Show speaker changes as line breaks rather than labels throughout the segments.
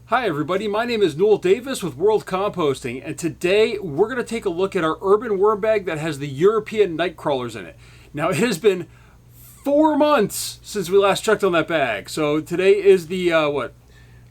Hi everybody, my name is Noel Davis with World Composting, and today we're going to take a look at our urban worm bag that has the European Nightcrawlers in it. Now it has been 4 months since we last checked on that bag, so today is the,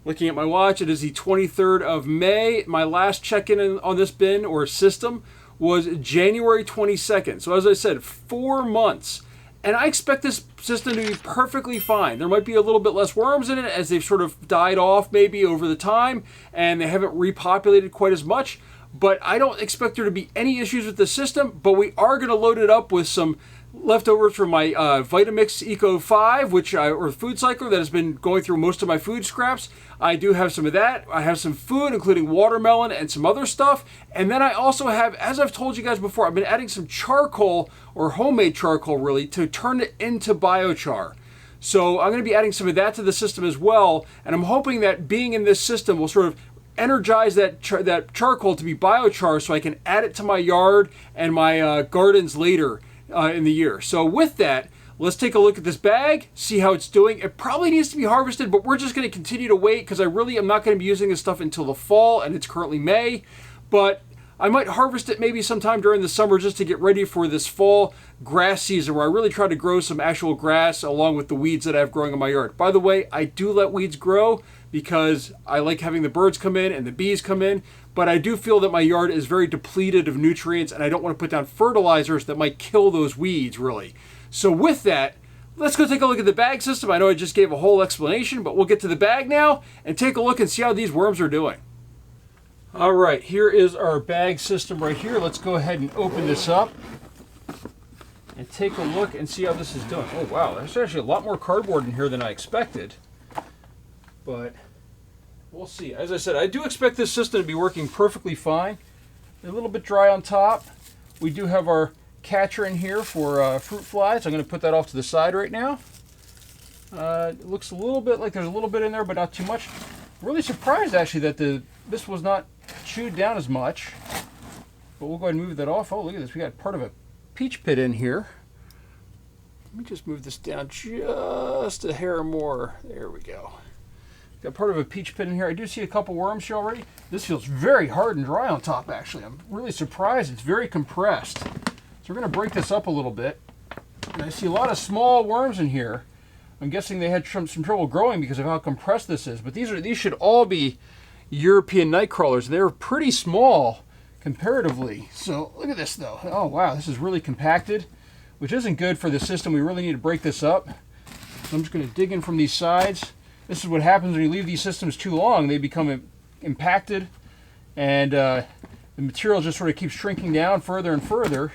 looking at my watch, it is the 23rd of May. My last check-in on this bin or system was January 22nd, so as I said, 4 months. And I expect this system to be perfectly fine. There might be a little bit less worms in it as they've sort of died off maybe over the time and they haven't repopulated quite as much. But I don't expect there to be any issues with the system, but we are going to load it up with some leftovers from my Vitamix Eco 5, or Foodcycler that has been going through most of my food scraps. I do have some of that. I have some food, including watermelon and some other stuff. And then I also have, as I've told you guys before, I've been adding some charcoal, or homemade charcoal really, to turn it into biochar. So I'm going to be adding some of that to the system as well. And I'm hoping that being in this system will sort of energize that charcoal to be biochar so I can add it to my yard and my gardens later in the year. So with that, let's take a look at this bag, see how it's doing. It probably needs to be harvested, but we're just going to continue to wait because I really am not going to be using this stuff until the fall, and it's currently May. But I might harvest it maybe sometime during the summer just to get ready for this fall grass season where I really try to grow some actual grass along with the weeds that I have growing in my yard. By the way, I do let weeds grow because I like having the birds come in and the bees come in, but I do feel that my yard is very depleted of nutrients and I don't want to put down fertilizers that might kill those weeds really. So with that, let's go take a look at the bag system. I know I just gave a whole explanation, but we'll get to the bag now and take a look and see how these worms are doing. All right, here is our bag system right here. Let's go ahead and open this up and take a look and see how this is doing. Oh wow, there's actually a lot more cardboard in here than I expected, but we'll see. As I said, I do expect this system to be working perfectly fine. A little bit dry on top. We do have our catcher in here for fruit flies. I'm going to put that off to the side right now. It looks a little bit like there's a little bit in there, but not too much. Really surprised actually that this was not chewed down as much. But we'll go ahead and move that off. Oh, look at this. We got part of a peach pit in here. Let me just move this down just a hair more. There we go. Got part of a peach pit in here. I do see a couple worms here already. This feels very hard and dry on top actually. I'm really surprised. It's very compressed. So we're going to break this up a little bit. And I see a lot of small worms in here. I'm guessing they had some trouble growing because of how compressed this is. But these should all be European Nightcrawlers. They're pretty small comparatively. So look at this though. Oh wow, this is really compacted, which isn't good for the system. We really need to break this up. So I'm just going to dig in from these sides. This is what happens when you leave these systems too long. They become impacted and the material just sort of keeps shrinking down further and further.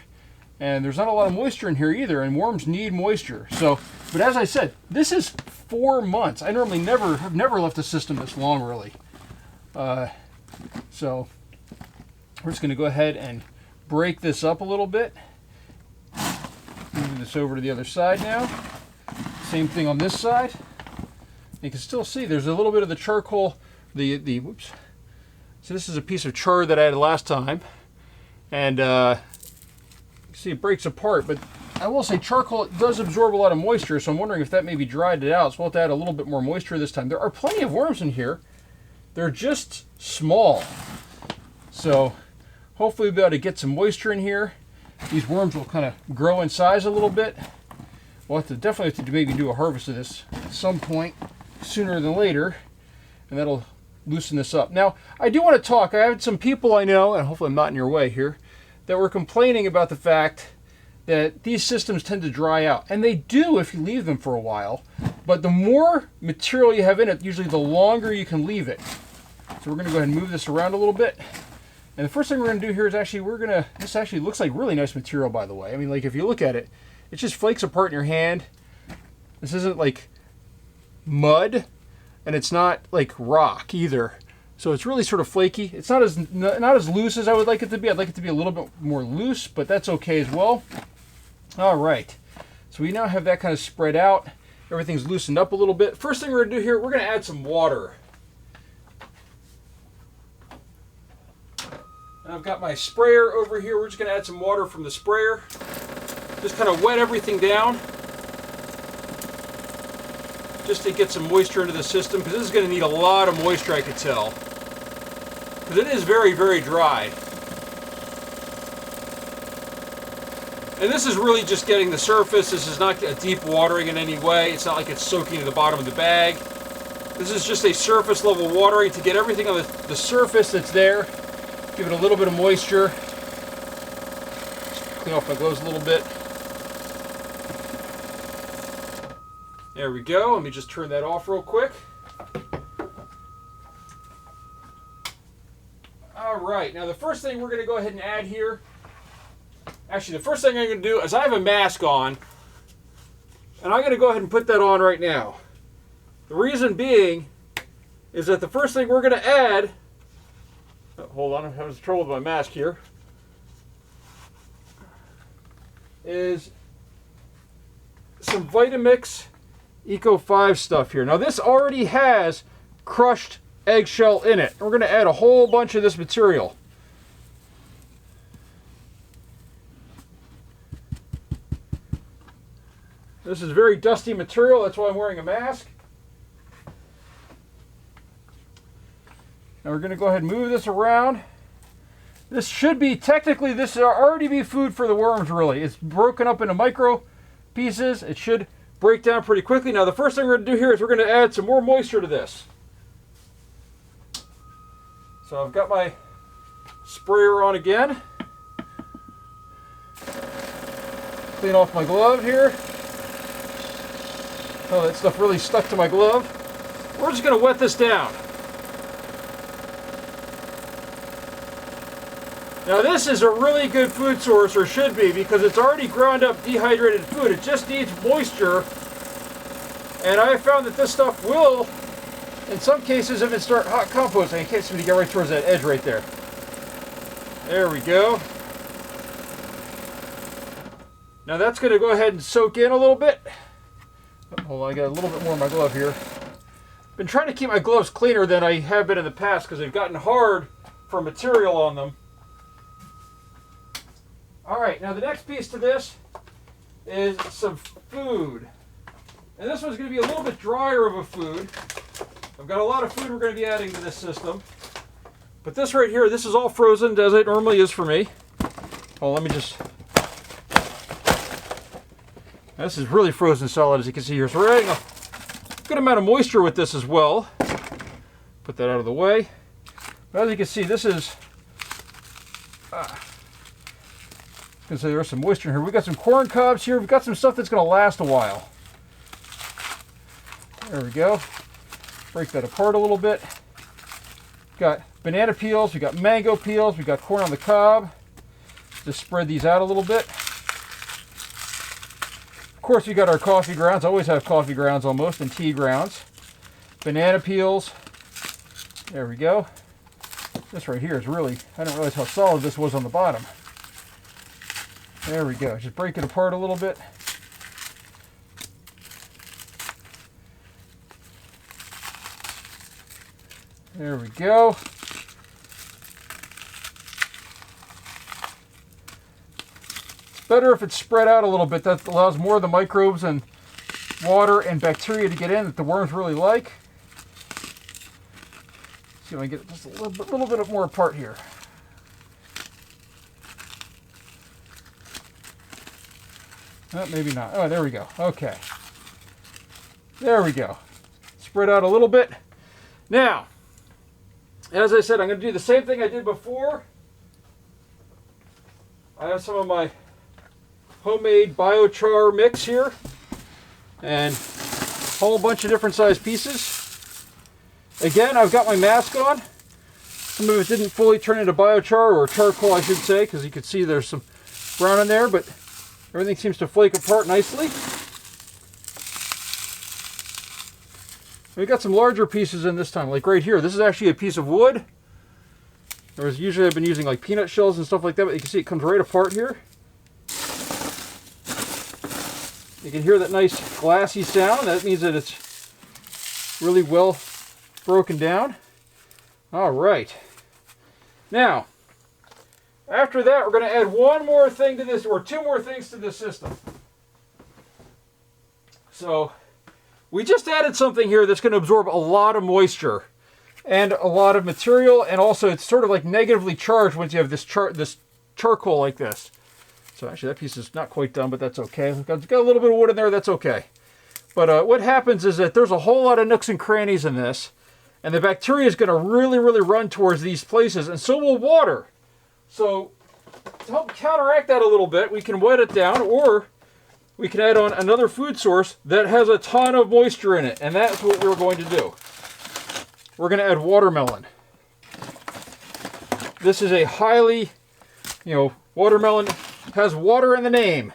And there's not a lot of moisture in here either, and worms need moisture. So, but as I said, this is 4 months. I normally have never left a system this long, really. So we're just going to go ahead and break this up a little bit. Moving this over to the other side now. Same thing on this side. You can still see there's a little bit of the charcoal. Whoops. So this is a piece of char that I had last time, and see it breaks apart, but I will say charcoal does absorb a lot of moisture, so I'm wondering if that maybe dried it out, so we'll have to add a little bit more moisture this time. There are plenty of worms in here. They're just small. So hopefully we'll be able to get some moisture in here. These worms will kind of grow in size a little bit. We'll definitely have to maybe do a harvest of this at some point sooner than later, and that'll loosen this up. Now, I do want to talk. I had some people I know, and hopefully I'm not in your way here, that were complaining about the fact that these systems tend to dry out. And they do if you leave them for a while, but the more material you have in it, usually the longer you can leave it. So we're going to go ahead and move this around a little bit. And the first thing we're going to do here is this actually looks like really nice material, by the way. I mean, like if you look at it, it just flakes apart in your hand. This isn't like mud, and it's not like rock either. So it's really sort of flaky. It's not as loose as I would like it to be. I'd like it to be a little bit more loose, but that's okay as well. All right. So we now have that kind of spread out. Everything's loosened up a little bit. First thing we're going to do here, we're going to add some water. And I've got my sprayer over here. We're just going to add some water from the sprayer. Just kind of wet everything down. just to get some moisture into the system, because this is going to need a lot of moisture, I could tell. Because it is very, very dry. And this is really just getting the surface. This is not a deep watering in any way. It's not like it's soaking to the bottom of the bag. This is just a surface level watering to get everything on the surface that's there. Give it a little bit of moisture. Just clean off my gloves a little bit. There we go. Let me just turn that off real quick. All right. Now the first thing we're going to go ahead and add here. Actually, the first thing I'm going to do is I have a mask on. And I'm going to go ahead and put that on right now. The reason being is that the first thing we're going to add. Oh, hold on, I'm having some trouble with my mask here. Is some Vitamix Eco 5 stuff here. Now this already has crushed eggshell in it. We're going to add a whole bunch of this material. This is very dusty material, that's why I'm wearing a mask. Now we're going to go ahead and move this around. This should be, technically this will already be food for the worms really. It's broken up into micro pieces. It should break down pretty quickly. Now the first thing we're going to do here is we're going to add some more moisture to this. So I've got my sprayer on again. Clean off my glove here. Oh, that stuff really stuck to my glove. We're just going to wet this down. Now this is a really good food source, or should be, because it's already ground up dehydrated food. It just needs moisture. And I have found that this stuff will, in some cases, if it start hot composting, I can't seem to get right towards that edge right there. There we go. Now that's going to go ahead and soak in a little bit. Oh, hold on, I got a little bit more in my glove here. Been trying to keep my gloves cleaner than I have been in the past because they've gotten hard for material on them. Alright, now the next piece to this is some food. And this one's going to be a little bit drier of a food. I've got a lot of food we're going to be adding to this system. But this right here, this is all frozen as it normally is for me. Oh, let me just... This is really frozen solid, as you can see here. So we're adding a good amount of moisture with this as well. Put that out of the way. But as you can see, this is... you can see there's some moisture in here. We've got some corn cobs here. We've got some stuff that's going to last a while. There we go. Break that apart a little bit. Got banana peels. We've got mango peels. We've got corn on the cob. Just spread these out a little bit. Of course, we got our coffee grounds. I always have coffee grounds almost, and tea grounds. Banana peels. There we go. This right here is really, I didn't realize how solid this was on the bottom. There we go. Just break it apart a little bit. There we go. It's better if it's spread out a little bit. That allows more of the microbes and water and bacteria to get in that the worms really like. See if I can get it just a little bit more apart here. Oh, maybe not. Oh, there we go. Okay. There we go. Spread out a little bit. Now, as I said, I'm going to do the same thing I did before. I have some of my homemade biochar mix here. And a whole bunch of different size pieces. Again, I've got my mask on. Some of it didn't fully turn into biochar, or charcoal I should say, because you can see there's some brown in there, but everything seems to flake apart nicely. We got some larger pieces in this time, like right here. This is actually a piece of wood. Whereas usually I've been using like peanut shells and stuff like that, but you can see it comes right apart here. You can hear that nice glassy sound. That means that it's really well broken down. All right. Now, after that, we're going to add one more thing to this, or two more things to this system. So, we just added something here that's going to absorb a lot of moisture and a lot of material, and also it's sort of like negatively charged once you have this charcoal like this. So actually that piece is not quite done, but that's okay. It's got a little bit of wood in there, that's okay. But what happens is that there's a whole lot of nooks and crannies in this, and the bacteria is going to really, really run towards these places, and so will water. So to help counteract that a little bit, we can wet it down, or we can add on another food source that has a ton of moisture in it, and that's what we're going to do. We're going to add watermelon. This is a highly, watermelon has water in the name.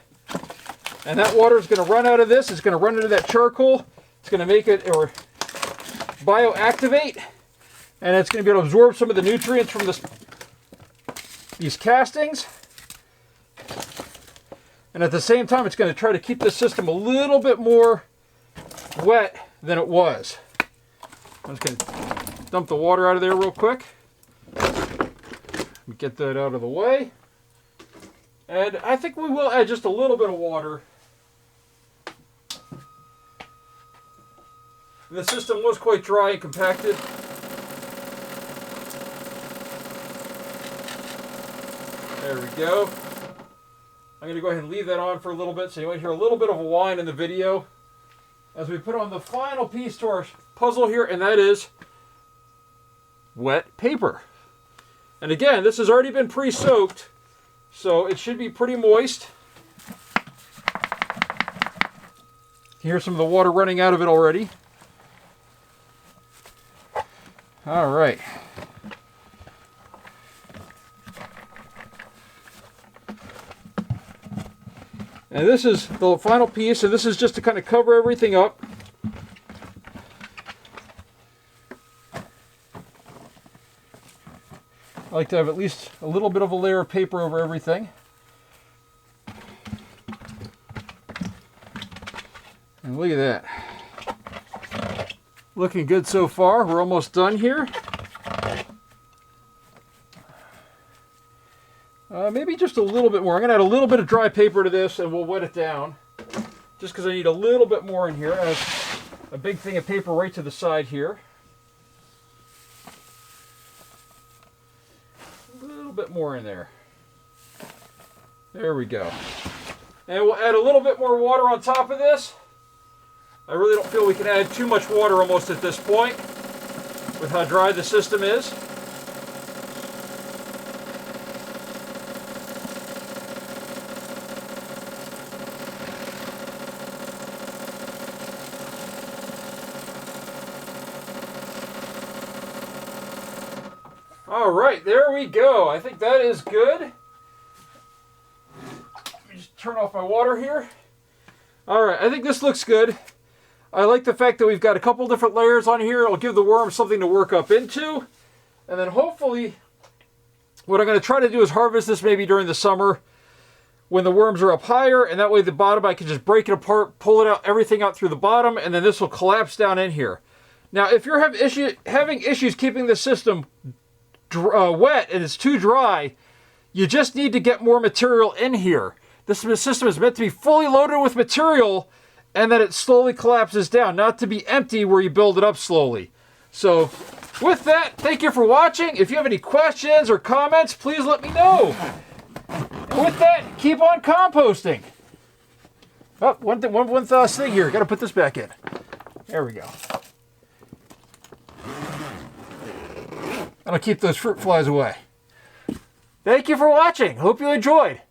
And that water is going to run out of this. It's going to run into that charcoal. It's going to make it or bioactivate. And it's going to be able to absorb some of the nutrients from these castings. And at the same time, it's going to try to keep the system a little bit more wet than it was. I'm just going to dump the water out of there real quick. Get that out of the way. And I think we will add just a little bit of water. The system was quite dry and compacted. There we go. I'm going to go ahead and leave that on for a little bit so you might hear a little bit of a whine in the video as we put on the final piece to our puzzle here, and that is wet paper. And again, this has already been pre-soaked, so it should be pretty moist. You can hear some of the water running out of it already. All right. And this is the final piece, and this is just to kind of cover everything up. I like to have at least a little bit of a layer of paper over everything. And look at that. Looking good so far. We're almost done here. Maybe just a little bit more. I'm going to add a little bit of dry paper to this and we'll wet it down. Just because I need a little bit more in here. I have a big thing of paper right to the side here. A little bit more in there. There we go. And we'll add a little bit more water on top of this. I really don't feel we can add too much water almost at this point with how dry the system is. All right, there we go. I think that is good. Let me just turn off my water here. All right, I think this looks good. I like the fact that we've got a couple different layers on here. It'll give the worms something to work up into. And then hopefully, what I'm going to try to do is harvest this maybe during the summer when the worms are up higher, and that way the bottom I can just break it apart, pull it out, everything out through the bottom, and then this will collapse down in here. Now, if you're having issues keeping the system wet and it's too dry, you just need to get more material in here. This system is meant to be fully loaded with material and then it slowly collapses down, not to be empty where you build it up slowly. So with that, thank you for watching. If you have any questions or comments, please let me know. And with that, keep on composting. Oh, one thing here. Got to put this back in. There we go. That'll keep those fruit flies away. Thank you for watching. Hope you enjoyed.